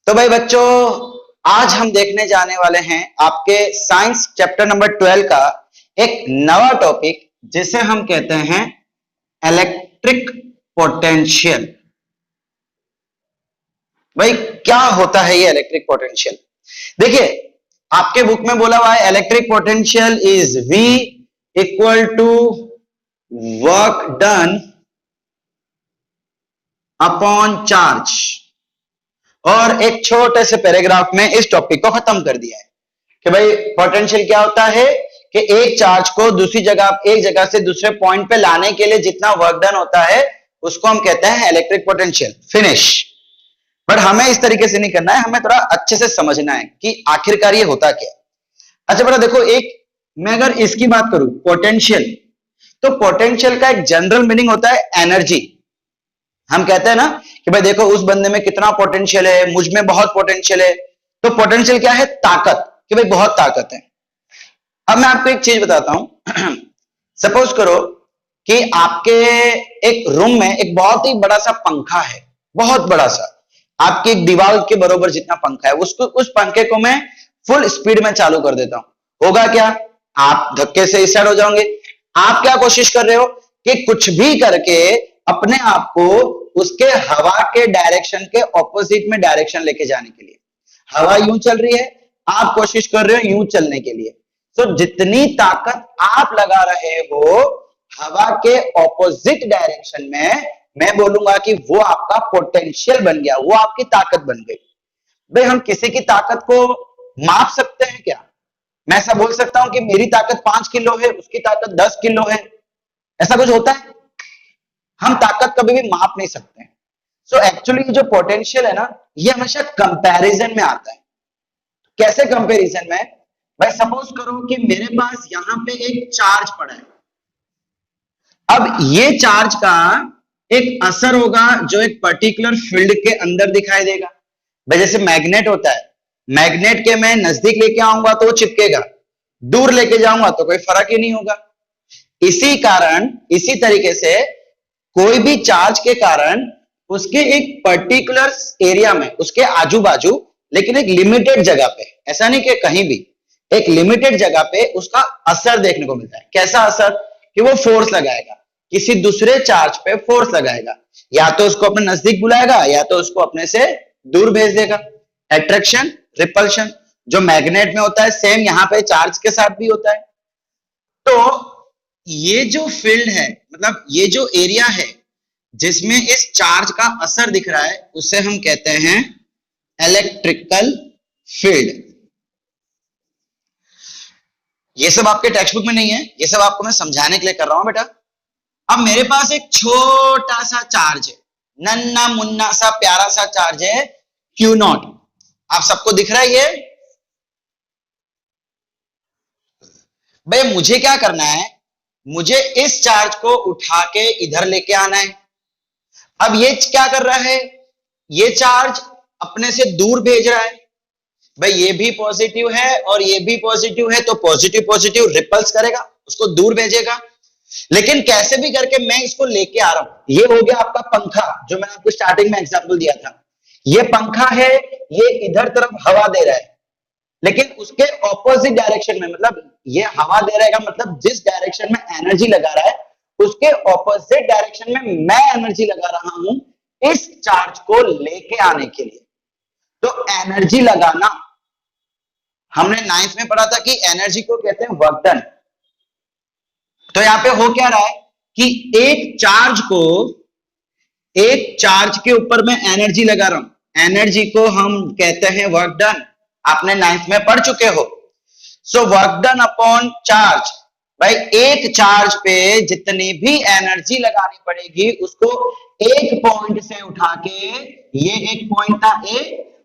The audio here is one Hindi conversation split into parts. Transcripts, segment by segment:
तो भाई बच्चों, आज हम देखने जाने वाले हैं आपके साइंस चैप्टर नंबर 12 का एक नवा टॉपिक जिसे हम कहते हैं इलेक्ट्रिक पोटेंशियल। भाई क्या होता है ये इलेक्ट्रिक पोटेंशियल? देखिए, आपके बुक में बोला हुआ है electric potential is V equal to work done upon charge, और एक छोटे से पैराग्राफ में इस टॉपिक को खत्म कर दिया है कि भाई पोटेंशियल क्या होता है कि एक चार्ज को दूसरी जगह, एक जगह से दूसरे पॉइंट पे लाने के लिए जितना वर्क डन होता है उसको हम कहते हैं इलेक्ट्रिक पोटेंशियल। फिनिश। बट हमें इस तरीके से नहीं करना है, हमें थोड़ा अच्छे से समझना है कि आखिरकार ये होता क्या है। अच्छा बेटा देखो, एक मैं अगर इसकी बात करूं पोटेंशियल, तो पोटेंशियल का एक जनरल मीनिंग होता है एनर्जी। हम कहते हैं ना कि भाई देखो उस बंदे में कितना पोटेंशियल है, मुझ में बहुत पोटेंशियल है। तो पोटेंशियल क्या है? ताकत, कि भाई बहुत ताकत है। अब मैं आपको एक चीज बताता हूं। सपोज करो कि आपके एक रूम में एक बहुत ही बड़ा सा पंखा है, बहुत बड़ा सा, आपकी एक दीवार के बराबर जितना पंखा है। उसको, उस पंखे को मैं फुल स्पीड में चालू कर देता हूं, होगा क्या? आप धक्के से स्टार्ट हो जाओगे। आप क्या कोशिश कर रहे हो कि कुछ भी करके अपने आप को उसके हवा के डायरेक्शन के ऑपोजिट में डायरेक्शन लेके जाने के लिए। हवा यूं चल रही है, आप कोशिश कर रहे हो यूं चलने के लिए। तो जितनी ताकत आप लगा रहे हो हवा के ऑपोजिट डायरेक्शन में, मैं बोलूंगा कि वो आपका पोटेंशियल बन गया, वो आपकी ताकत बन गई। भाई हम किसी की ताकत को माप सकते हैं क्या? मैं ऐसा बोल सकता हूं कि मेरी ताकत 5 किलो है, उसकी ताकत 10 किलो है? ऐसा कुछ होता है? हम ताकत कभी भी माप नहीं सकते हैं। सो एक्चुअली जो पोटेंशियल है ना, ये हमेशा कंपैरिजन में आता है। कैसे कंपैरिजन में? भाई सपोज करो कि मेरे पास यहां पे एक चार्ज पड़ा है। अब ये चार्ज का एक असर होगा जो एक पर्टिकुलर फील्ड के अंदर दिखाई देगा। भाई जैसे मैग्नेट होता है, मैग्नेट के मैं नजदीक लेके आऊंगा तो वो चिपकेगा, दूर लेके जाऊंगा तो कोई फर्क ही नहीं होगा। इसी कारण, इसी तरीके से कोई भी चार्ज के कारण उसके एक पर्टिकुलर एरिया में, उसके आजू बाजू, लेकिन एक लिमिटेड जगह पे, ऐसा नहीं कि कहीं भी, एक लिमिटेड जगह पे उसका असर देखने को मिलता है। कैसा असर? कि वो फोर्स लगाएगा, किसी दूसरे चार्ज पे फोर्स लगाएगा, या तो उसको अपने नजदीक बुलाएगा या तो उसको अपने से दूर भेज देगा। अट्रैक्शन, रिपल्शन जो मैग्नेट में होता है, सेम यहां पे चार्ज के साथ भी होता है। तो ये जो फील्ड है, मतलब ये जो एरिया है जिसमें इस चार्ज का असर दिख रहा है, उसे हम कहते हैं इलेक्ट्रिकल फील्ड। ये सब आपके टेक्स्ट बुक में नहीं है, ये सब आपको मैं समझाने के लिए कर रहा हूं बेटा। अब मेरे पास एक छोटा सा चार्ज है, नन्ना मुन्ना सा प्यारा सा चार्ज है, Q0। आप सबको दिख रहा है ये? भाई मुझे क्या करना है? मुझे इस चार्ज को उठा के इधर लेके आना है। अब ये क्या कर रहा है? ये चार्ज अपने से दूर भेज रहा है। भाई ये भी पॉजिटिव है और ये भी पॉजिटिव है, तो पॉजिटिव पॉजिटिव रिपल्स करेगा, उसको दूर भेजेगा। लेकिन कैसे भी करके मैं इसको लेके आ रहा हूं। ये हो गया आपका पंखा, जो मैंने आपको स्टार्टिंग में एग्जांपल दिया था। ये पंखा है, ये इधर तरफ हवा दे रहा है, लेकिन उसके ऑपोजिट डायरेक्शन में, मतलब ये हवा दे रहेगा, मतलब जिस डायरेक्शन में एनर्जी लगा रहा है उसके ऑपोजिट डायरेक्शन में मैं एनर्जी लगा रहा हूं इस चार्ज को लेके आने के लिए। तो एनर्जी लगाना, हमने 9th में पढ़ा था कि एनर्जी को कहते हैं वर्क डन। तो यहां पे हो क्या रहा है कि एक चार्ज के ऊपर मैं एनर्जी लगा रहा हूं, एनर्जी को हम कहते हैं वर्क डन। आपने 9th में पढ़ चुके हो। So work done upon charge. भाई एक चार्ज पे जितनी भी एनर्जी लगानी पड़ेगी उसको एक पॉइंट से उठा के, ये एक पॉइंट था A,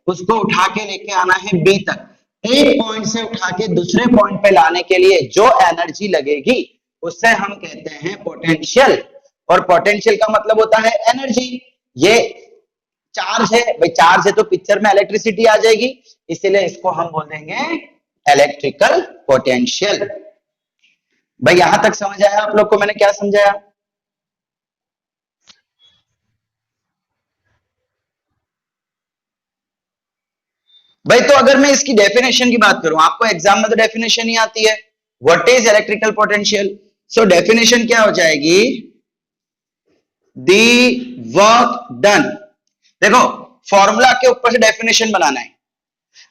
उसको उठा के लेके आना है B तक। एक पॉइंट से उठा के दूसरे पॉइंट पे लाने के लिए जो एनर्जी लगेगी उससे हम कहते हैं पोटेंशियल। और पोटेंशियल का मतलब होता है एनर्जी। ये चार्ज है, भाई चार्ज है तो पिक्चर में इलेक्ट्रिसिटी आ जाएगी, इसीलिए इसको हम बोल देंगे इलेक्ट्रिकल पोटेंशियल। भाई यहां तक समझ आया आप लोग को मैंने क्या समझाया? भाई तो अगर मैं इसकी डेफिनेशन की बात करूं, आपको एग्जाम में तो डेफिनेशन ही आती है, what is electrical potential. So definition क्या हो जाएगी, दी वर्क डन। देखो फॉर्मूला के ऊपर से डेफिनेशन बनाना है।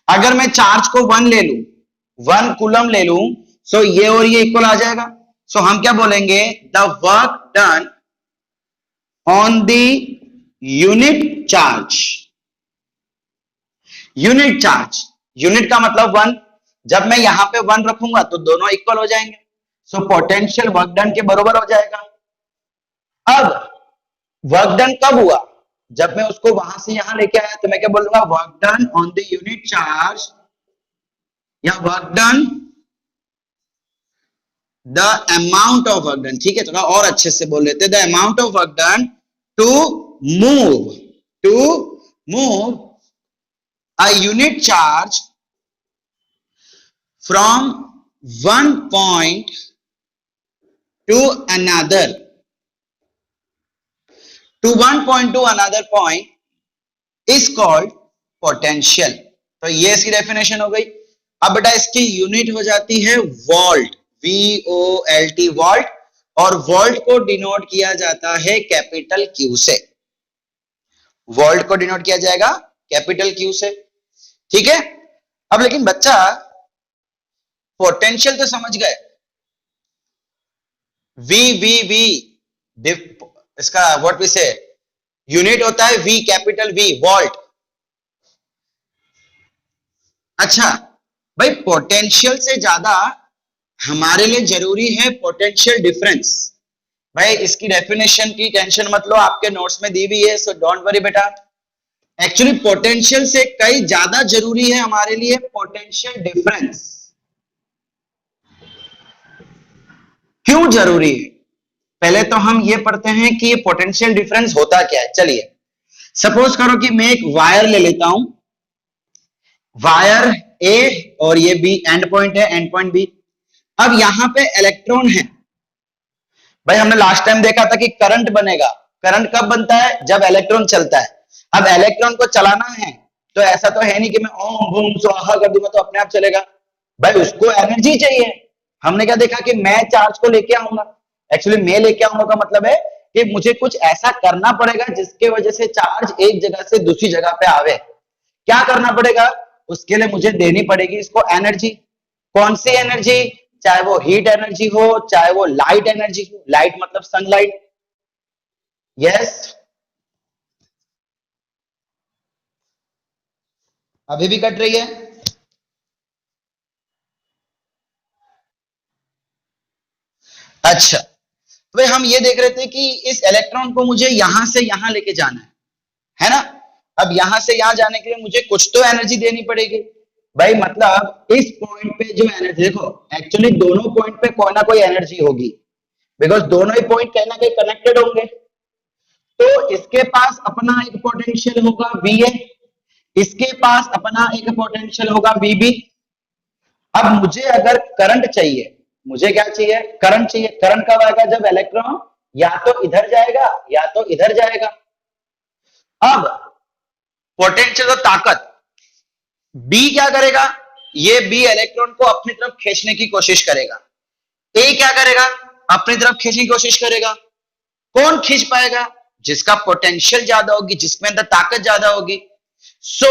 अगर मैं चार्ज को 1 ले लूं, 1 कूलम ले लूं, सो ये और ये इक्वल आ जाएगा। सो हम क्या बोलेंगे, the work done on the unit charge. Unit charge, unit का मतलब 1, जब मैं यहां पे 1 रखूंगा तो दोनों इक्वल हो जाएंगे, सो पोटेंशियल वर्क डन के बराबर हो जाएगा। अब वर्क डन कब हुआ, जब मैं उसको वहां से यहां लेके आया, तो मैं क्या बोलूंगा, work done on the unit charge, या work done the amount of work done. ठीक है, थोड़ा और अच्छे से बोल लेते, the amount of work done to move a unit charge from one point to another point is called potential। तो ये इसकी डेफिनेशन हो गई। अब बेटा इसकी यूनिट हो जाती है वोल्ट, VOLT वोल्ट, और वोल्ट को डिनोट किया जाता है कैपिटल Q से। वोल्ट को डिनोट किया जाएगा कैपिटल Q से। ठीक है, अब लेकिन बच्चा पोटेंशियल तो समझ गए, V इसका व्हाट वी से यूनिट होता है V, कैपिटल V, वोल्ट। अच्छा भाई, पोटेंशियल से ज्यादा हमारे लिए जरूरी है पोटेंशियल डिफरेंस। भाई इसकी डेफिनेशन की टेंशन मत लो, आपके नोट्स में दी हुई है, सो डोंट वरी बेटा। एक्चुअली पोटेंशियल से कई ज्यादा जरूरी है हमारे लिए पोटेंशियल डिफरेंस। क्यों जरूरी है, पहले तो हम ये पढ़ते हैं कि ये पोटेंशियल डिफरेंस होता क्या है। चलिए सपोज करो कि मैं एक वायर ले लेता हूं, वायर ए और ये बी, एंड पॉइंट है, एंड पॉइंट बी। अब यहां पे इलेक्ट्रॉन है। भाई हमने लास्ट टाइम देखा था कि करंट बनेगा, करंट कब बनता है, जब इलेक्ट्रॉन चलता है। अब इलेक्ट्रॉन को चलाना है, तो ऐसा तो है नहीं कि मैं ओम बूम स्वाहा कर दूंगा तो अपने आप चलेगा। भाई उसको एनर्जी चाहिए। हमने क्या देखा कि मैं चार्ज को लेके आऊंगा। एक्चुअली मैं लेके आऊंगा का मतलब है कि मुझे कुछ ऐसा करना पड़ेगा जिसके वजह से चार्ज एक जगह से दूसरी जगह पे आवे। क्या करना पड़ेगा, उसके लिए मुझे देनी पड़ेगी इसको एनर्जी। कौन सी एनर्जी, चाहे वो हीट एनर्जी हो, चाहे वो लाइट एनर्जी हो। लाइट मतलब सनलाइट। यस, अभी भी कट रही है। अच्छा, तो भाई हम ये देख रहे थे कि इस इलेक्ट्रॉन को मुझे यहां से यहां लेके जाना है ना। अब यहां से यहां जाने के लिए मुझे कुछ तो एनर्जी देनी पड़ेगी। भाई मतलब इस पॉइंट पे जो एनर्जी, देखो एक्चुअली दोनों पॉइंट पे कोई ना कोई एनर्जी होगी, बिकॉज दोनों ही पॉइंट कहीं ना कहीं कनेक्टेड होंगे। तो इसके पास अपना एक पोटेंशियल होगा VA, इसके पास अपना एक पोटेंशियल होगा VB। अब मुझे अगर करंट चाहिए, मुझे क्या चाहिए, करंट चाहिए। करंट कब आएगा, जब इलेक्ट्रॉन या तो इधर जाएगा या तो इधर जाएगा। अब पोटेंशियल और ताकत, बी क्या करेगा, ये बी इलेक्ट्रॉन को अपनी तरफ खींचने की कोशिश करेगा। ए क्या करेगा, अपनी तरफ खींचने की कोशिश करेगा। कौन खींच पाएगा, जिसका पोटेंशियल ज्यादा होगी, जिसमें अंदर ताकत ज्यादा होगी। सो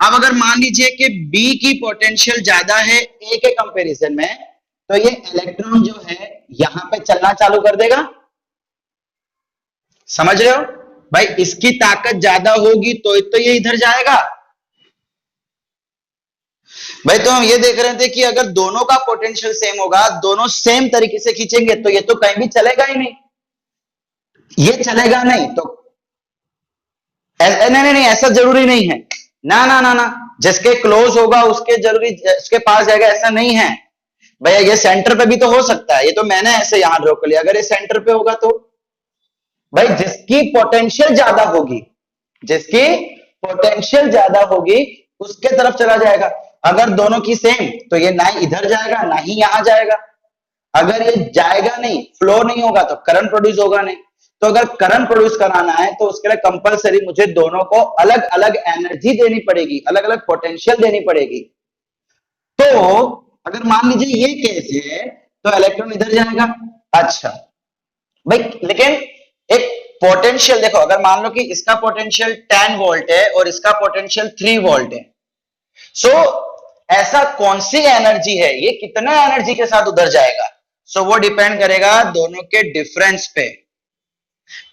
अब अगर मान लीजिए कि बी की पोटेंशियल ज्यादा है ए के कंपैरिजन में, तो ये इलेक्ट्रॉन जो है यहां पे चलना चालू कर देगा। समझ रहे हो भाई, इसकी ताकत ज्यादा होगी तो ये इधर जाएगा। भाई तो हम ये देख रहे थे कि अगर दोनों का पोटेंशियल सेम होगा, दोनों सेम तरीके से खींचेंगे, तो ये तो कहीं भी चलेगा ही नहीं, ये चलेगा नहीं। तो नहीं, ऐसा जरूरी नहीं है। ना ना ना ना, जिसके क्लोज होगा उसके जरूरी उसके पास जाएगा, ऐसा नहीं है। भैया ये सेंटर पे भी तो हो सकता है, ये तो मैंने ऐसे यहां ड्रॉ कर लिया। अगर ये सेंटर पे होगा तो भाई जिसकी पोटेंशियल ज्यादा होगी, जिसकी पोटेंशियल ज्यादा होगी उसके तरफ चला जाएगा। अगर दोनों की सेम, तो ये ना ही इधर जाएगा ना ही यहां जाएगा। अगर ये जाएगा नहीं, फ्लो नहीं होगा, तो करंट प्रोड्यूस होगा नहीं। तो अगर करंट प्रोड्यूस कराना है तो उसके लिए कंपलसरी मुझे दोनों को अलग अलग एनर्जी देनी पड़ेगी, अलग अलग पोटेंशियल देनी पड़ेगी। तो अगर मान लीजिए ये केस है तो इलेक्ट्रॉन इधर जाएगा। अच्छा भाई, लेकिन एक पोटेंशियल देखो, अगर मान लो कि इसका पोटेंशियल 10 वोल्ट है और इसका पोटेंशियल 3 वोल्ट है, सो ऐसा कौन सी एनर्जी है, ये कितना एनर्जी के साथ उधर जाएगा, सो वो डिपेंड करेगा दोनों के डिफरेंस पे।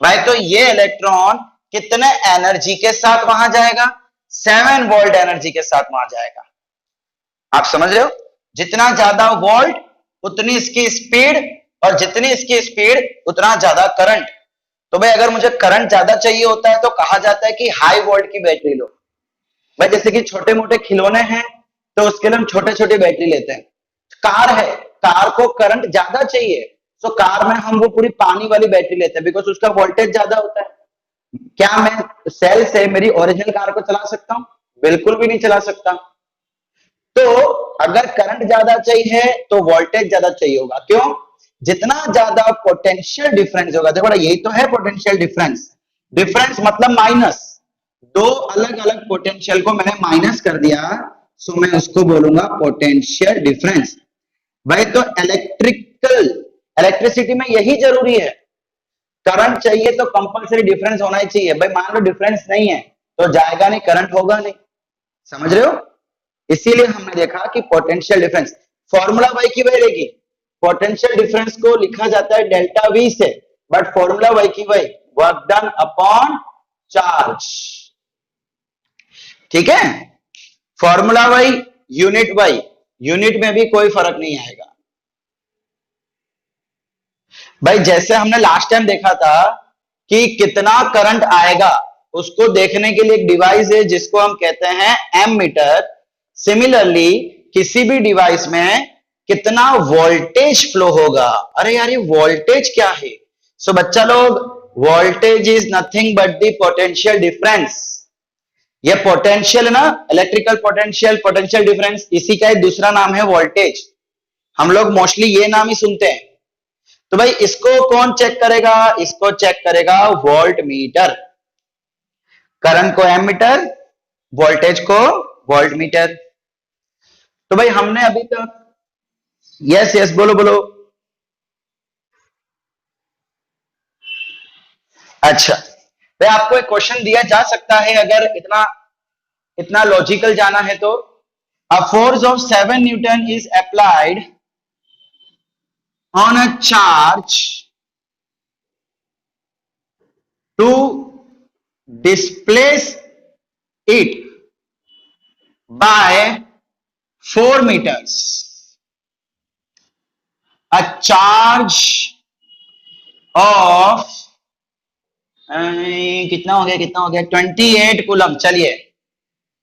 भाई तो ये इलेक्ट्रॉन कितने एनर्जी के साथ वहां जाएगा, 7 वोल्ट एनर्जी के साथ वहां जाएगा। आप समझ रहे हो, जितना ज्यादा वोल्ट उतनी इसकी स्पीड, और जितनी इसकी स्पीड उतना ज्यादा करंट। तो भाई अगर मुझे करंट ज्यादा चाहिए होता है तो कहा जाता है कि हाई वोल्ट की बैटरी लो। भाई जैसे कि छोटे मोटे खिलौने हैं तो उसके लिए हम छोटे छोटे बैटरी लेते हैं। कार है, कार को करंट ज्यादा चाहिए, तो कार में हम वो पूरी पानी वाली बैटरी लेते हैं बिकॉज उसका वोल्टेज ज्यादा होता है। क्या मैं सेल से मेरी ओरिजिनल कार को चला सकता हूं? बिल्कुल भी नहीं चला सकता। तो अगर करंट ज्यादा चाहिए तो वोल्टेज ज्यादा चाहिए होगा। क्यों? जितना ज्यादा पोटेंशियल डिफरेंस होगा, देखो यही तो है पोटेंशियल डिफरेंस। डिफरेंस मतलब माइनस, दो अलग अलग पोटेंशियल को मैंने माइनस कर दिया, सो मैं उसको बोलूंगा पोटेंशियल डिफरेंस। भाई तो इलेक्ट्रिसिटी में यही जरूरी है, करंट चाहिए तो कंपलसरी डिफरेंस होना ही चाहिए। भाई मान लो डिफरेंस नहीं है तो जाएगा नहीं, करंट होगा नहीं। समझ रहे हो? इसीलिए हमने देखा कि पोटेंशियल डिफरेंस फॉर्मूला वाई की वही रहेगी। पोटेंशियल डिफरेंस को लिखा जाता है डेल्टा वी से, बट फॉर्मूला वाई की वही, वर्क डन अपॉन चार्ज। ठीक है, formula wise, unit wise, unit में भी कोई फर्क नहीं आएगा। भाई जैसे हमने लास्ट टाइम देखा था कि कितना करंट आएगा उसको देखने के लिए एक डिवाइस है जिसको हम कहते हैं एमीटर। सिमिलरली किसी भी डिवाइस में कितना वोल्टेज फ्लो होगा। अरे यार ये वोल्टेज क्या है? सो बच्चा लोग, voltage is nothing but the potential difference. ये पोटेंशियल है ना, इलेक्ट्रिकल पोटेंशियल, पोटेंशियल डिफरेंस, इसी का एक दूसरा नाम है वोल्टेज। हम लोग मोस्टली ये नाम ही सुनते हैं। तो भाई इसको कौन चेक करेगा? इसको चेक करेगा वोल्ट मीटर। करंट को एमीटर, वोल्टेज को वोल्ट मीटर। तो भाई हमने अभी तक, यस यस बोलो बोलो। अच्छा भाई आपको एक क्वेश्चन दिया जा सकता है, अगर इतना इतना लॉजिकल जाना है तो, a force of 7 Newton is applied on a charge to displace it by 4 meters. A charge of कितना हो गया 28 कूलम। चलिए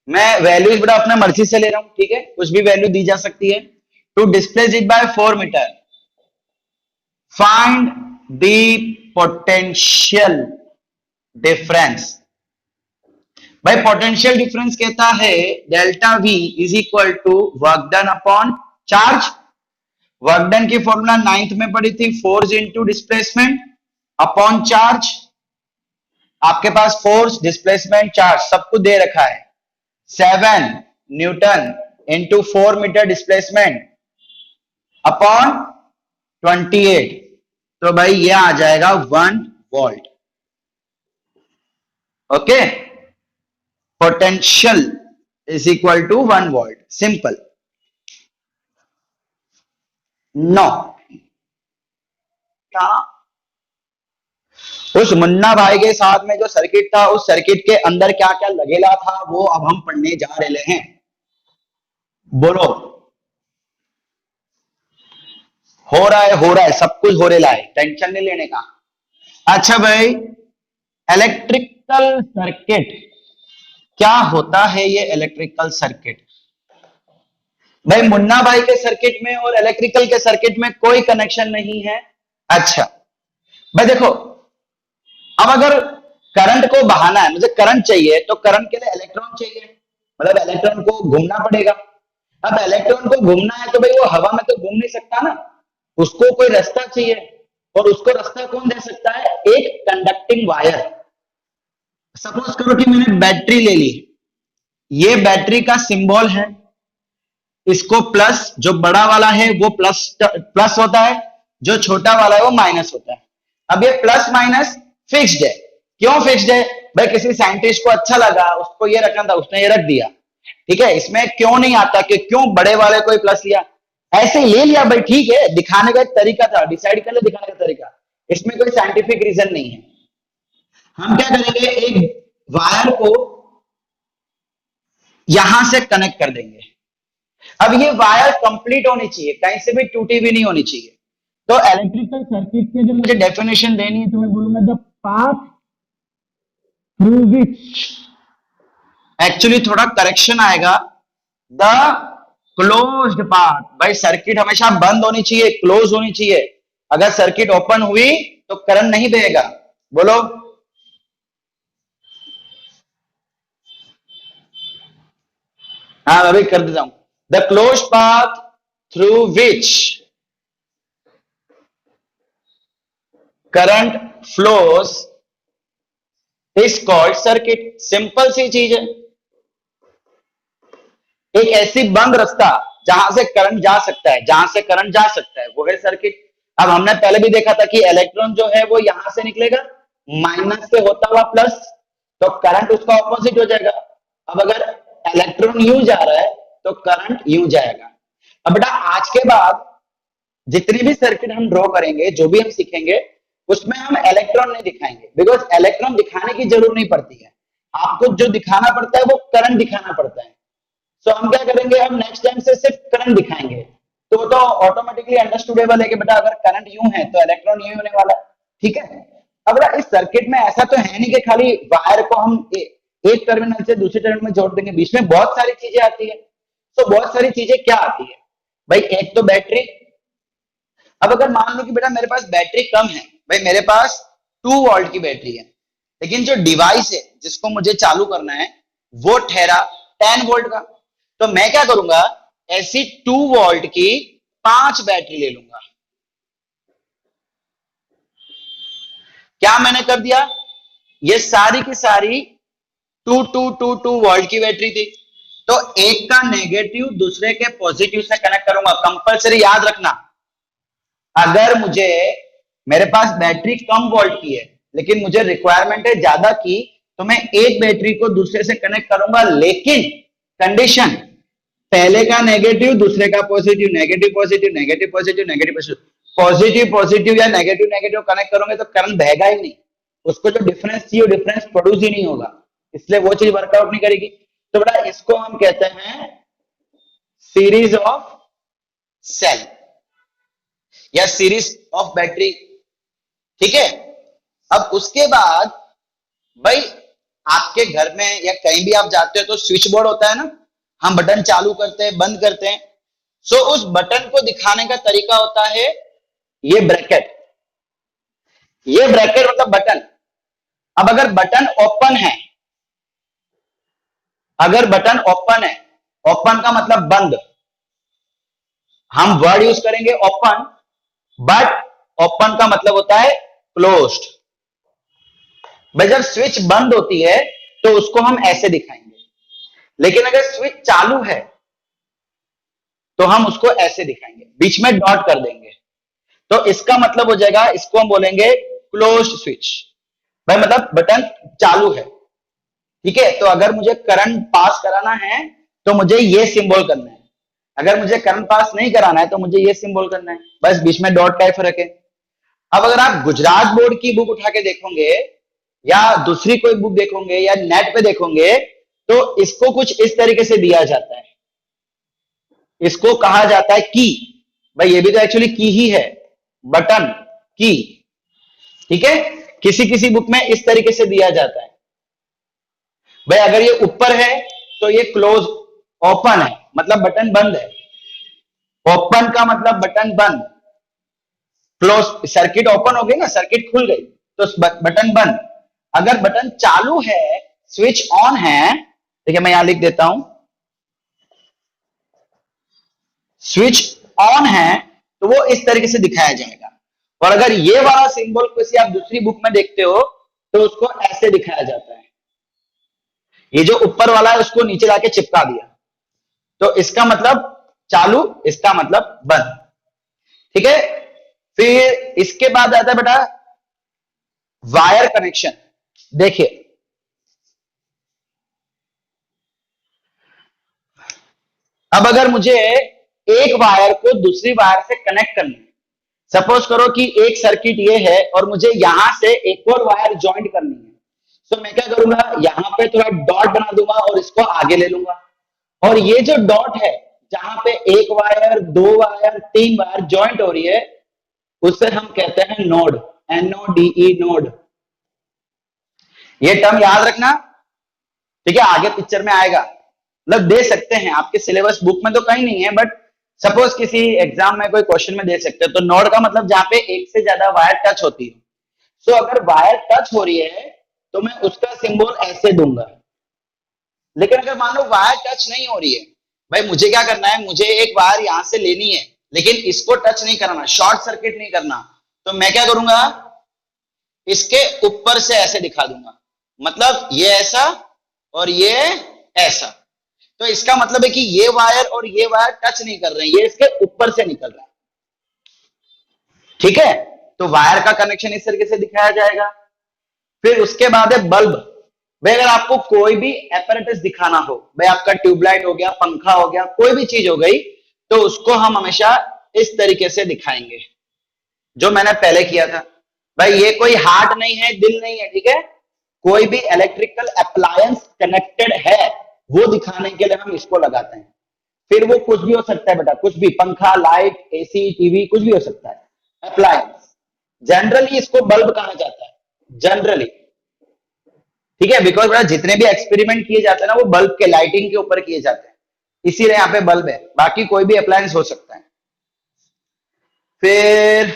मैं वैल्यूज बड़ा अपने मर्जी से ले रहा हूं, ठीक है, कुछ भी वैल्यू दी जा सकती है। To displace it by 4 metre, find the potential difference. भाई पोटेंशियल डिफरेंस कहता है delta V is equal to work done upon charge. Work done की फॉर्मूला 9th में पढ़ी थी, force into displacement upon charge. आपके पास फोर्स, डिस्प्लेसमेंट, चार्ज सब कुछ दे रखा है। 7 newton into 4 metre displacement upon 28, तो भाई ये आ जाएगा 1 volt. Okay, potential is equal to 1 volt, simple. No, क्या उस मुन्ना भाई के साथ में जो सर्किट था, उस सर्किट के अंदर क्या क्या लगेला था वो अब हम पढ़ने जा रहे हैं। बोलो, हो रहा है, सब कुछ हो रहा है, टेंशन नहीं लेने का। अच्छा भाई, इलेक्ट्रिकल सर्किट क्या होता है? ये इलेक्ट्रिकल सर्किट, भाई मुन्ना भाई के सर्किट में और इलेक्ट्रिकल के सर्किट में कोई कनेक्शन नहीं है। अच्छा भाई देखो, अब अगर करंट को बहाना है, मुझे करंट चाहिए, तो करंट के लिए इलेक्ट्रॉन चाहिए, मतलब इलेक्ट्रॉन को घूमना पड़ेगा। अब इलेक्ट्रॉन को घूमना है तो भाई वो हवा में तो घूम नहीं सकता ना, उसको कोई रास्ता चाहिए। और उसको रास्ता कौन दे सकता है? एक कंडक्टिंग वायर। सपोज करो कि मैंने बैटरी ले ली, ये बैटरी का सिंबल है, इसको प्लस, जो बड़ा वाला है वो प्लस प्लस होता है, जो छोटा वाला है वो माइनस होता है। अब ये प्लस माइनस फिक्स्ड है। क्यों फिक्स्ड है? भाई किसी साइंटिस्ट को अच्छा लगा, उसको ये रखना था, उसने ये रख दिया। ठीक है, इसमें क्यों नहीं आता कि क्यों बड़े वाले को प्लस लिया, ऐसे ही ले लिया भाई, ठीक है, दिखाने का एक तरीका था, डिसाइड कर ले दिखाने का तरीका, इसमें कोई साइंटिफिक रीजन नहीं है। हम क्या करेंगे, एक वायर को यहां से कनेक्ट कर देंगे। अब ये वायर कंप्लीट होनी चाहिए, कहीं से भी टूटी भी नहीं होनी चाहिए। तो इलेक्ट्रिकल सर्किट की जो मुझे डेफिनेशन देनी है तो मैं बोलूंगा the path through which, actually थोड़ा करेक्शन आएगा, द क्लोज्ड पाथ। भाई सर्किट हमेशा बंद होनी चाहिए, क्लोज होनी चाहिए। अगर सर्किट ओपन हुई तो करंट नहीं बहेगा। बोलो, हाँ अभी कर देता हूं। The close path through which current flows is called circuit. Simple सी चीज है, एक ऐसी बंद रास्ता जहां से करंट जा सकता है, जहां से करंट जा सकता है वो है सर्किट। अब हमने पहले भी देखा था कि इलेक्ट्रॉन जो है वो यहां से निकलेगा, माइनस से होता हुआ प्लस, तो करंट उसका ऑपोजिट हो जाएगा। अब अगर इलेक्ट्रॉन यूं जा रहा है तो करंट यूं जाएगा। अब बेटा आज के बाद जितनी भी सर्किट हम ड्रॉ करेंगे, जो भी हम सीखेंगे, उसमें हम इलेक्ट्रॉन नहीं दिखाएंगे, बिकॉज इलेक्ट्रॉन दिखाने की जरूरत नहीं पड़ती है। आपको जो दिखाना पड़ता है वो करंट दिखाना पड़ता है। तो हम क्या करेंगे, हम नेक्स्ट टाइम से सिर्फ करंट दिखाएंगे, तो वो तो ऑटोमेटिकली अंडरस्टूडेबल है कि बेटा अगर करंट यूं है तो इलेक्ट्रॉन यूं होने वाला है। ठीक है, अब इस सर्किट में ऐसा तो है नहीं कि खाली वायर को हम एक टर्मिनल से दूसरे टर्मिनल में जोड़ देंगे, बीच में बहुत सारी चीजें आती है। तो बहुत सारी चीजें क्या आती है भाई, एक तो बैटरी। अब अगर मान लो कि बेटा मेरे पास बैटरी कम है, भाई मेरे पास 2 वोल्ट की बैटरी है, लेकिन जो डिवाइस है जिसको मुझे चालू करना है वो ठहरा 10 वोल्ट का, तो मैं क्या करूंगा, ऐसी 2 वोल्ट की 5 बैटरी ले लूंगा। क्या मैंने कर दिया, ये सारी की सारी 2 वोल्ट की बैटरी थी, तो एक का नेगेटिव दूसरे के पॉजिटिव से कनेक्ट करूंगा। कंपलसरी याद रखना, अगर मुझे, मेरे पास बैटरी कम वोल्ट की है लेकिन मुझे रिक्वायरमेंट है ज्यादा की, तो मैं एक बैटरी को दूसरे से कनेक्ट करूंगा, लेकिन कंडीशन, पहले का नेगेटिव दूसरे का positive, negative positive, negative positive, negative positive, positive positive या नेगेटिव नेगेटिव कनेक्ट करोगे तो करंट बहेगा ही नहीं, उसको जो डिफरेंस चाहिए डिफरेंस प्रोड्यूस ही नहीं होगा, इसलिए वो चीज वर्कआउट नहीं करेगी। तो बेटा इसको हम कहते हैं सीरीज ऑफ सेल या सीरीज ऑफ बैटरी। ठीक है, अब उसके बाद भाई आपके घर में या कहीं भी आप जाते हो तो स्विच बोर्ड होता है ना, हम बटन चालू करते हैं बंद करते हैं। सो उस बटन को दिखाने का तरीका होता है ये ब्रैकेट, ये ब्रैकेट मतलब बटन। अब अगर बटन ओपन है, अगर बटन ओपन है, ओपन का मतलब बंद, हम वर्ड यूज करेंगे ओपन, बट ओपन का मतलब होता है क्लोज्ड। भाई जब स्विच बंद होती है तो उसको हम ऐसे दिखाएंगे, लेकिन अगर स्विच चालू है तो हम उसको ऐसे दिखाएंगे, बीच में डॉट कर देंगे, तो इसका मतलब हो जाएगा, इसको हम बोलेंगे क्लोज्ड स्विच। भाई मतलब बटन चालू है, ठीक है, तो अगर मुझे करंट पास कराना है तो मुझे ये सिंबल करना है, अगर मुझे करंट पास नहीं कराना है तो मुझे ये सिंबल करना है, बस बीच में डॉट का फर्क है। अब अगर आप गुजरात बोर्ड की बुक उठा के देखोगे या दूसरी कोई बुक देखोगे या नेट पे देखोगे तो इसको कुछ इस तरीके से दिया जाता है, इसको कहा जाता है की। भाई ये भी तो एक्चुअली की ही है, बटन की, ठीक है, किसी किसी बुक में इस तरीके से दिया जाता है। भाई अगर ये ऊपर है तो ये क्लोज, ओपन है मतलब बटन बंद है, ओपन का मतलब बटन बंद, क्लोज सर्किट ओपन हो गई ना, सर्किट खुल गई तो बटन बंद। अगर बटन चालू है, स्विच ऑन है, देखिए मैं यहां लिख देता हूं, स्विच ऑन है तो वो इस तरीके से दिखाया जाएगा, और अगर ये वाला सिंबल किसी आप दूसरी बुक में देखते हो तो उसको ऐसे दिखाया जाता है, ये जो ऊपर वाला है उसको नीचे लाके चिपका दिया, तो इसका मतलब चालू, इसका मतलब बंद। ठीक है, फिर इसके बाद आता है बेटा वायर कनेक्शन। देखिए अब अगर मुझे एक वायर को दूसरी वायर से कनेक्ट करना है, सपोज करो कि एक सर्किट ये है और मुझे यहां से एक और वायर ज्वाइंट करनी है, तो मैं क्या करूंगा, यहां पे थोड़ा डॉट बना दूंगा और इसको आगे ले लूंगा, और ये जो डॉट है जहां पे एक वायर, दो वायर, तीन वायर ज्वाइंट हो रही है, उसे हम कहते हैं नोड, NODE नोड। ये टर्म याद रखना, ठीक है, आगे पिक्चर में आएगा, मतलब दे सकते हैं आपके सिलेबस बुक में तो कहीं नहीं है, बट सपोज किसी एग्जाम में कोई क्वेश्चन में दे सकते हैं। तो नोड का मतलब जहां पे एक से ज्यादा वायर टच होती है। सो अगर वायर टच हो रही है तो मैं उसका सिंबल ऐसे दूंगा। लेकिन अगर मान लो वायर टच नहीं हो रही है, भाई मुझे क्या करना है, मुझे एक वायर यहां से लेनी है लेकिन इसको टच नहीं करना, शॉर्ट सर्किट नहीं करना, तो मैं क्या करूंगा, इसके ऊपर से ऐसे दिखा दूंगा, मतलब ये ऐसा और ये ऐसा। तो इसका मतलब है कि ये वायर और ये वायर टच नहीं कर रहे हैं, ये इसके ऊपर से निकल रहा है। ठीक है, तो वायर का कनेक्शन इस तरीके से दिखाया जाएगा। फिर उसके बाद है बल्ब। भाई अगर आपको कोई भी एपरेटस दिखाना हो, भाई आपका ट्यूबलाइट हो गया, पंखा हो गया, कोई भी चीज हो गई, तो उसको हम हमेशा इस तरीके से दिखाएंगे जो मैंने पहले किया था। भाई ये कोई हार्ट नहीं है, दिल नहीं है, ठीक है, कोई भी इलेक्ट्रिकल अप्लायंस कनेक्टेड है वो दिखाने के लिए हम इसको लगाते हैं। फिर वो कुछ भी हो सकता है बेटा, कुछ भी, पंखा, लाइट, AC, टीवी, कुछ भी हो सकता है, अप्लायंस। जनरली इसको बल्ब कहा जाता है, जनरली, ठीक है, बिकॉज बेटा जितने भी एक्सपेरिमेंट किए जाते हैं ना वो बल्ब के, लाइटिंग के ऊपर किए जाते हैं, इसीलिए यहाँ पे बल्ब है, बाकी कोई भी अप्लायंस हो सकता है। फिर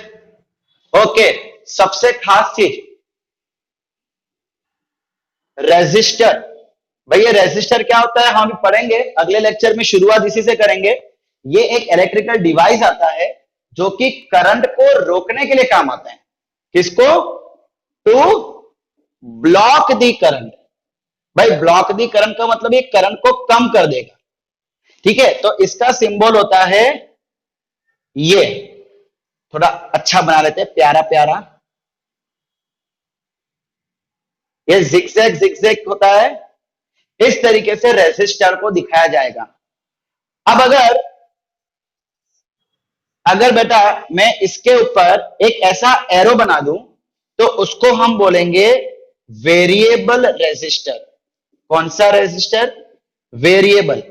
ओके, सबसे खास चीज रेजिस्टर। भैया रेजिस्टर क्या होता है हम पढ़ेंगे अगले लेक्चर में, शुरुआत इसी से करेंगे। ये एक इलेक्ट्रिकल डिवाइस आता है जो कि करंट को रोकने के लिए काम आता है। किसको? To block the current. भाई ब्लॉक दी करंट का मतलब ये करंट को कम कर देगा। ठीक है, तो इसका सिंबल होता है ये, थोड़ा अच्छा बना लेते हैं, प्यारा प्यारा, ये जिगजैग जिगजैग होता है, इस तरीके से रेजिस्टर को दिखाया जाएगा। अब अगर बेटा मैं इसके ऊपर एक ऐसा एरो बना दूं तो उसको हम बोलेंगे वेरिएबल रेजिस्टर। कौन सा रेजिस्टर? वेरिएबल।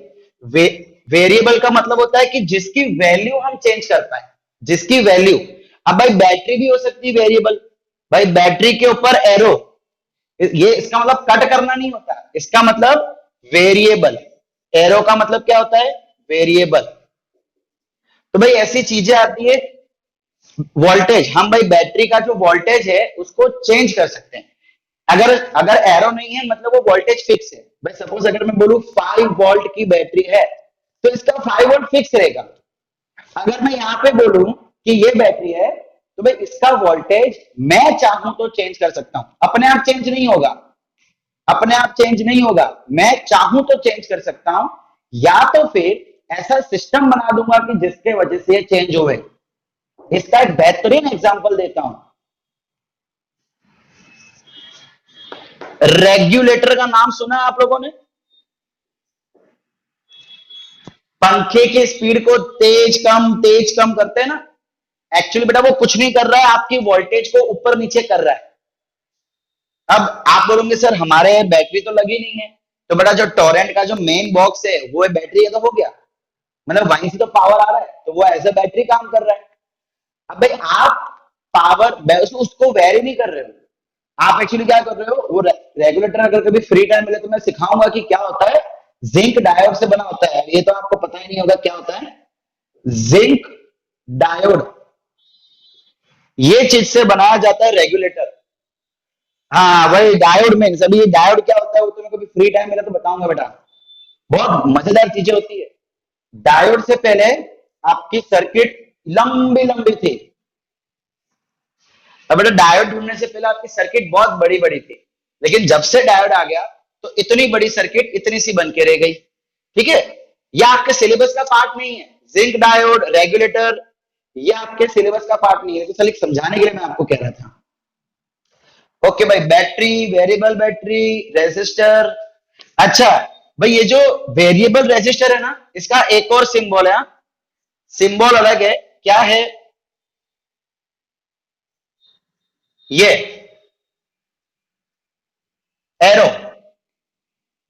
वेरिएबल का मतलब होता है कि जिसकी वैल्यू हम चेंज कर पाए, जिसकी वैल्यू। अब भाई बैटरी भी हो सकती है वेरिएबल, भाई बैटरी के ऊपर एरो, ये इसका मतलब कट करना नहीं होता, इसका मतलब वेरिएबल। एरो का मतलब क्या होता है? वेरिएबल। तो भाई ऐसी चीजें आती है। वोल्टेज, हम भाई बैटरी का जो वोल्टेज है उसको चेंज कर सकते हैं। अगर अगर एरो नहीं है मतलब वो वोल्टेज फिक्स है। भाई सपोज अगर मैं बोलूं 5 वोल्ट की बैटरी है तो इसका 5 वोल्ट फिक्स रहेगा। अगर मैं यहां पे बोलूं कि ये बैटरी है तो भाई इसका वोल्टेज मैं चाहूं तो चेंज कर सकता हूं, अपने आप चेंज नहीं होगा, अपने आप चेंज नहीं होगा, मैं चाहूं तो चेंज कर सकता हूं, या तो फिर ऐसा सिस्टम बना दूंगा कि जिसके वजह से ये चेंज होवे। इसका एक बेहतरीन एग्जांपल देता हूं। रेगुलेटर का नाम सुना है आप लोगों ने? पंखे की स्पीड को तेज कम करते हैं ना, एक्चुअली बेटा वो कुछ नहीं कर रहा है, आपकी वोल्टेज को ऊपर नीचे कर रहा है। अब आप बोलोगे सर हमारे बैटरी तो लगी नहीं है, तो बेटा जो टोरेंट का जो मेन बॉक्स है वो बैटरी है तो हो गया, मतलब वहीं से तो पावर आ रहा है, तो वो एज अ बैटरी काम कर रहा है। अब भाई आप पावर उसको वेरी नहीं कर रहे हो, आप एक्चुअली क्या कर रहे हो, वो रेगुलेटर अगर कभी फ्री टाइम मिले तो मैं सिखाऊंगा कि क्या होता है। जिंक डायोड से बना होता है, ये तो आपको पता ही नहीं होगा क्या होता है जिंक डायोड, ये चीज से बनाया जाता है रेगुलेटर। हाँ वही डायोड में, सभी डायोड क्या होता है वो तुम्हें कभी फ्री टाइम मिला तो बताऊंगा बेटा, बहुत मजेदार चीजें होती है। डायोड से पहले आपकी सर्किट लंबी लंबी थी, अब बेटा डायोड ढूंढने से पहले आपकी सर्किट बहुत बड़ी बड़ी थी, लेकिन जब से डायोड आ गया तो इतनी बड़ी सर्किट इतनी सी बन के रह गई। ठीक है, यह आपके सिलेबस का पार्ट नहीं है। जिंक डायोड, रेगुलेटर, ये आपके सिलेबस का पार्ट नहीं है, तो खाली समझाने के लिए मैं आपको कह रहा था। ओके भाई, बैटरी, वेरिएबल बैटरी, रेजिस्टर। अच्छा भाई, ये जो वेरिएबल रेजिस्टर है ना, इसका एक और सिंबल है, सिंबल अलग है, क्या है ये, एरो।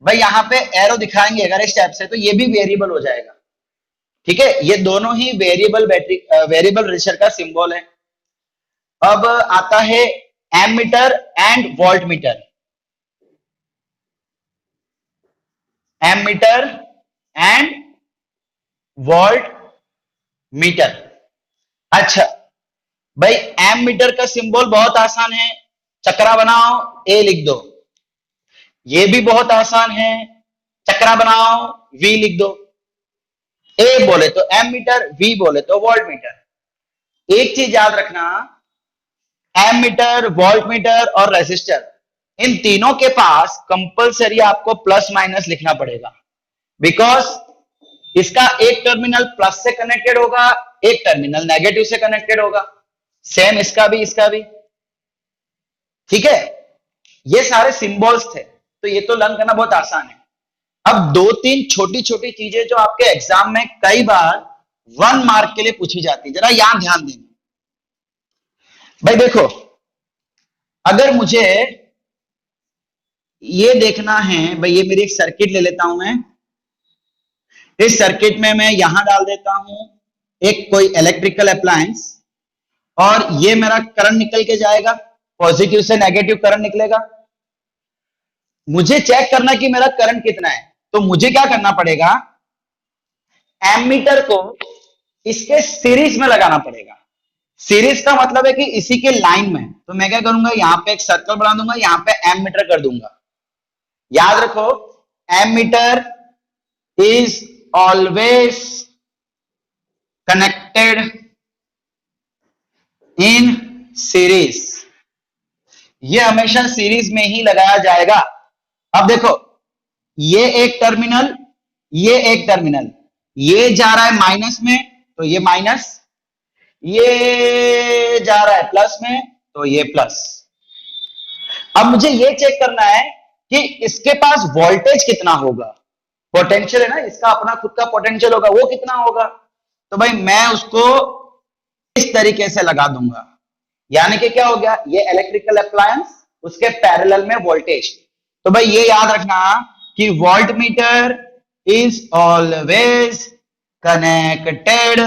भाई यहां पे एरो दिखाएंगे अगर इस टाइप से, तो ये भी वेरिएबल हो जाएगा। ठीक है, ये दोनों ही वेरिएबल बैटरी, वेरिएबल रेजिस्टर का सिंबल है। अब आता है ammeter and voltmeter. Ammeter and voltmeter. अच्छा भाई, एमीटर का सिंबल बहुत आसान है, चक्रा बनाओ, ए लिख दो। ये भी बहुत आसान है, चक्रा बनाओ, वी लिख दो। ए बोले तो एमीटर, वी बोले तो वोल्ट मीटर। एक चीज याद रखना, एमीटर, वोल्ट मीटर और रेजिस्टर, इन तीनों के पास कंपलसरी आपको प्लस माइनस लिखना पड़ेगा, बिकॉज इसका एक टर्मिनल प्लस से कनेक्टेड होगा, एक टर्मिनल नेगेटिव से कनेक्टेड होगा। सेम इसका भी, इसका भी। ठीक है, ये सारे सिंबल्स थे, तो ये तो लर्न करना बहुत आसान है। अब दो तीन छोटी छोटी चीजें जो आपके एग्जाम में कई बार 1 मार्क के लिए पूछी जाती है, जरा यहां ध्यान देना। भाई देखो, अगर मुझे ये देखना है, भाई ये मेरी एक सर्किट ले लेता हूं मैं, इस सर्किट में मैं यहां डाल देता हूं एक कोई इलेक्ट्रिकल अप्लायंस, और ये मेरा करंट निकल के जाएगा, पॉजिटिव से नेगेटिव करंट निकलेगा। मुझे चेक करना कि मेरा करंट कितना है, तो मुझे क्या करना पड़ेगा, एमीटर को इसके सीरीज में लगाना पड़ेगा। सीरीज का मतलब है कि इसी के लाइन में, तो मैं क्या करूंगा, यहां पे एक सर्कल बना दूंगा, यहां पे एमीटर कर दूंगा। याद रखो, ammeter is always connected in series, ये हमेशा सीरीज में ही लगाया जाएगा। अब देखो, ये एक टर्मिनल, ये एक टर्मिनल, ये जा रहा है माइनस में तो ये माइनस, ये जा रहा है प्लस में तो ये प्लस। अब मुझे ये चेक करना है कि इसके पास वोल्टेज कितना होगा, पोटेंशियल है ना, इसका अपना खुद का पोटेंशियल होगा, वो कितना होगा। तो भाई मैं उसको इस तरीके से लगा दूंगा, यानी कि क्या हो गया, ये इलेक्ट्रिकल अप्लायंस, उसके पैरेलल में वोल्टेज। तो भाई ये याद रखना कि volt meter is always connected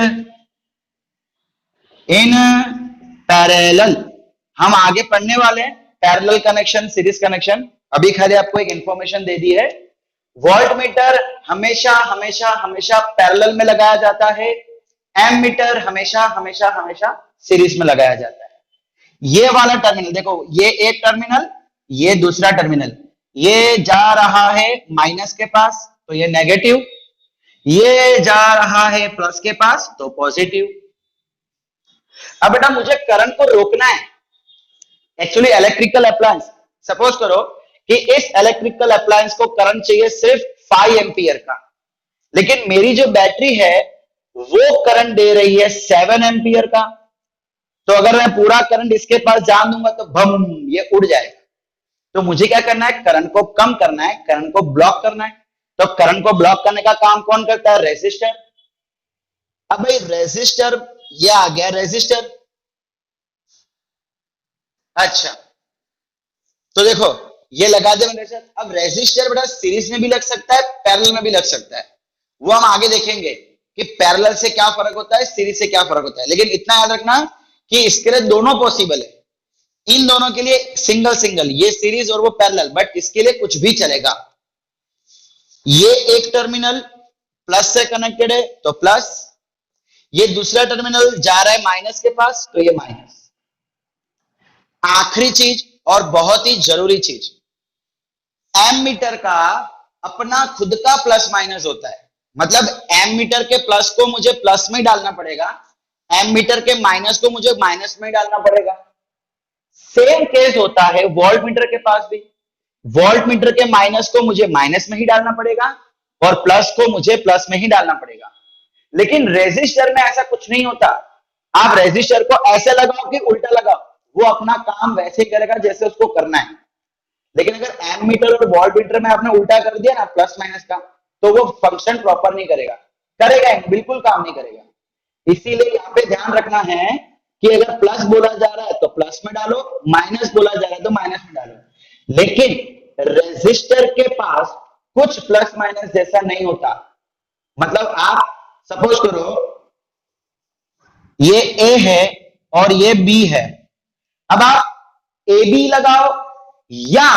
in parallel. हम आगे पढ़ने वाले हैं पैरेलल कनेक्शन, सीरीज कनेक्शन, अभी खाली आपको एक इंफॉर्मेशन दे दी है। वोल्ट मीटर हमेशा हमेशा हमेशा पैरेलल में लगाया जाता है, एम मीटर हमेशा हमेशा हमेशा सीरीज में लगाया जाता है। ये वाला टर्मिनल देखो, ये एक टर्मिनल, ये दूसरा टर्मिनल, ये जा रहा है माइनस के पास तो ये नेगेटिव, ये जा रहा है प्लस के पास तो पॉजिटिव। अब बेटा मुझे करंट को रोकना है, एक्चुअली इलेक्ट्रिकल अप्लायंस, सपोज करो कि इस इलेक्ट्रिकल अप्लायंस को करंट चाहिए सिर्फ 5 एम्पियर का, लेकिन मेरी जो बैटरी है वो करंट दे रही है 7 एम्पियर का। तो अगर मैं पूरा करंट इसके पास जान दूंगा तो बम, ये उड़ जाएगा। तो मुझे क्या करना है, करंट को कम करना है, करंट को ब्लॉक करना है। तो करंट को ब्लॉक करने का काम कौन करता है, रेजिस्टर। अब भाई रेजिस्टर, ये आ गया रेजिस्टर। अच्छा तो देखो ये लगा दे मैंने। अब रेजिस्टर बेटा सीरीज में भी लग सकता है, पैरेलल में भी लग सकता है, वो हम आगे देखेंगे कि पैरेलल से क्या फर्क होता है, सीरीज से क्या फर्क होता है। लेकिन इतना याद रखना कि इसके लिए दोनों पॉसिबल है, इन दोनों के लिए सिंगल सिंगल, ये सीरीज और वो पैरेलल, बट इसके लिए कुछ भी चलेगा। ये एक टर्मिनल प्लस से कनेक्टेड है तो प्लस, ये दूसरा टर्मिनल जा रहा है माइनस के पास तो ये माइनस। आखिरी चीज और बहुत ही जरूरी चीज, एमीटर का अपना खुद का प्लस माइनस होता है। मतलब एमीटर के प्लस को मुझे प्लस में डालना पड़ेगा, एमीटर के माइनस को मुझे माइनस में डालना पड़ेगा। सेम केस होता है वोल्ट मीटर के पास भी। वोल्ट मीटर के माइनस को मुझे माइनस में ही डालना पड़ेगा और प्लस को मुझे प्लस में ही डालना पड़ेगा। लेकिन रेजिस्टर में ऐसा कुछ नहीं होता। आप रेजिस्टर को ऐसे लगाओ कि उल्टा लगाओ, वो अपना काम वैसे ही करेगा जैसे उसको करना है। लेकिन अगर एम मीटर और वोल्ट मीटर में आपने उल्टा कर दिया ना प्लस माइनस का, तो वो फंक्शन प्रॉपर नहीं करेगा, करेगा बिल्कुल काम नहीं करेगा। इसीलिए यहाँ पे ध्यान रखना है कि अगर प्लस बोला जा रहा है तो प्लस में डालो, माइनस बोला जा रहा है तो माइनस में डालो। लेकिन रेजिस्टर के पास कुछ प्लस माइनस जैसा नहीं होता। मतलब आप सपोज करो ये ए है और ये बी है, अब आप ए बी लगाओ या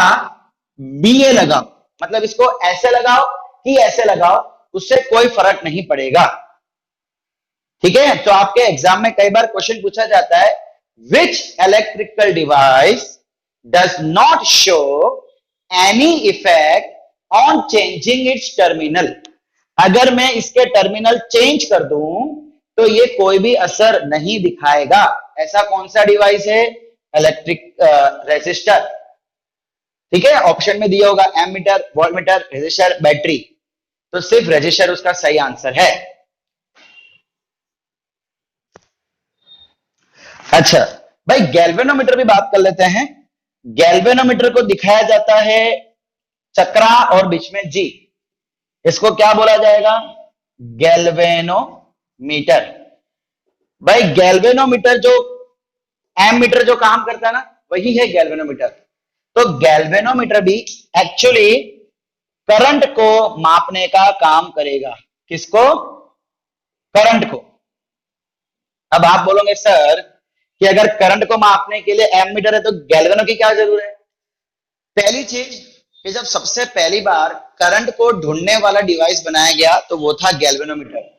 बी ए लगाओ, मतलब इसको ऐसे लगाओ कि ऐसे लगाओ, उससे कोई फर्क नहीं पड़ेगा। ठीक है, तो आपके एग्जाम में कई बार क्वेश्चन पूछा जाता है which electrical device does not show any effect on changing its terminal. अगर मैं इसके टर्मिनल चेंज कर दूं तो ये कोई भी असर नहीं दिखाएगा। ऐसा कौन सा डिवाइस है? Electric resistor. ठीक है, ऑप्शन में दिया होगा ammeter, voltmeter, resistor, battery, तो सिर्फ रेजिस्टर उसका सही आंसर है। अच्छा भाई, गैल्वेनोमीटर भी बात कर लेते हैं। गैल्वेनोमीटर को दिखाया जाता है चक्रा और बीच में जी, इसको क्या बोला जाएगा? गैल्वेनोमीटर। भाई गैल्वेनोमीटर जो एम मीटर जो काम करता है ना, वही है गैल्वेनोमीटर। तो गैल्वेनोमीटर भी एक्चुअली करंट को मापने का काम करेगा। किसको? करंट को। अब आप बोलोगे सर कि अगर करंट को मापने के लिए एम मीटर है तो गैल्वेनो की क्या जरूरत है? पहली चीज कि जब सबसे पहली बार करंट को ढूंढने वाला डिवाइस बनाया गया तो वो था गैल्वेनोमीटर।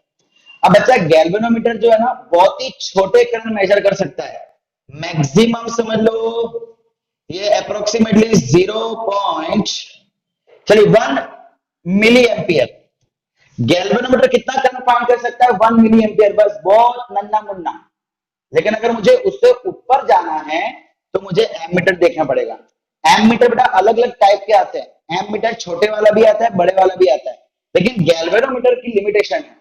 अब बच्चा गैल्वेनोमीटर जो है ना, बहुत ही छोटे करंट मेजर कर सकता है। मैक्सिमम समझ लो ये अप्रोक्सीमेटली 1 मिली एम्पियर। गैल्वेनोमीटर कितना करंट फाइंड कर सकता है? 1 मिली एम्पियर, बस बहुत नन्ना मुन्ना। लेकिन अगर मुझे उससे ऊपर जाना है तो मुझे एम मीटर देखना पड़ेगा। एम मीटर बेटा अलग अलग टाइप के आते हैं। एम मीटर छोटे वाला भी आता है, बड़े वाला भी आता है। लेकिन गैल्वेनोमीटर की लिमिटेशन है,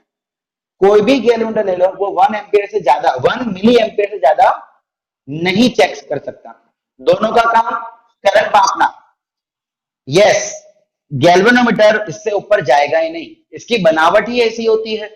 कोई भी गैल्वेनोमीटर ले लो वो 1 एम्पियर से ज्यादा, 1 मिली एम्पियर से ज्यादा नहीं चेक कर सकता। दोनों का काम करंट मापना। यस, गैल्वेनोमीटर इससे ऊपर जाएगा ही नहीं, इसकी बनावट ही ऐसी होती है।